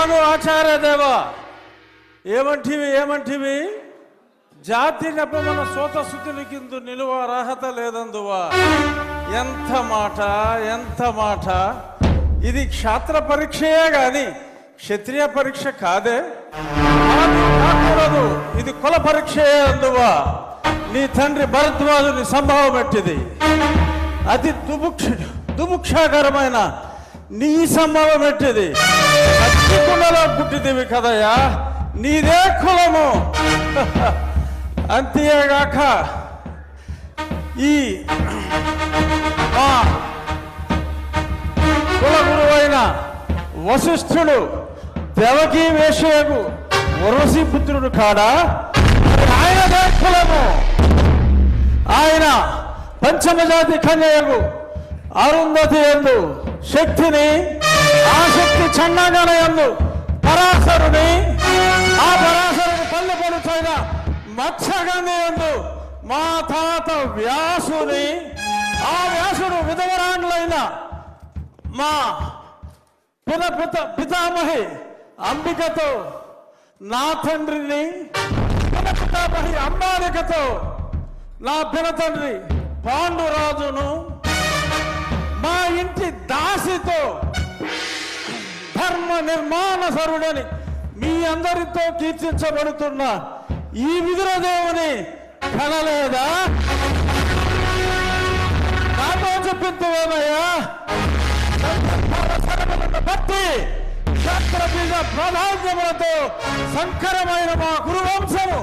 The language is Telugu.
కాదు ఆచార్య దేవ, ఏమంటివి జాతి నెపమన సోత శుద్ధుని కింద నిలువ అర్హత లేదందువా. ఎంత మాట ఇది క్షాత్ర పరీక్షయే గాని క్షత్రియ పరీక్ష కాదే. కాకూడదు, ఇది కుల పరీక్షయే అందువా. నీ తండ్రి భరద్వాజుని సంభవం ఎట్టిది, అతి దుముక్షాకరమైన నీ సంభవం ఎట్టిది. కుండలో పుట్టిదివి కదయ్యా, నీదే కులము. అంతేగాక ఈ కుల గురువైన వశిష్ఠుడు దేవకీ వేషయకు వరసి పుత్రుడు కాడా, ఆయనదే కులము. ఆయన పంచమజాతి కన్యకు అరుంధతి యందు శక్తిని, ఆ శక్తి చండాగణ యందు పరాశరుని, ఆ పరాశరుని పల్లె పడుచైన మత్స్యగంధి యందు మా తాత వ్యాసుని, ఆ వ్యాసుడు విధవరాండ్లైన మా పితామహి అంబికతో, నా తండ్రిని పితామహి అంబాలికతో, నా పినతండ్రి పాండురాజును, మా ఇంటి దాసితో ధర్మ నిర్మాణ సరుడని మీ అందరితో కీర్తించబడుతున్న ఈ విదురదేవుని కనలేదా? నాతో చెప్పిందేమయ్యా, భక్తి క్షత్రబీజ ప్రాధాన్యములతో సంకరమైన మా గురువంశము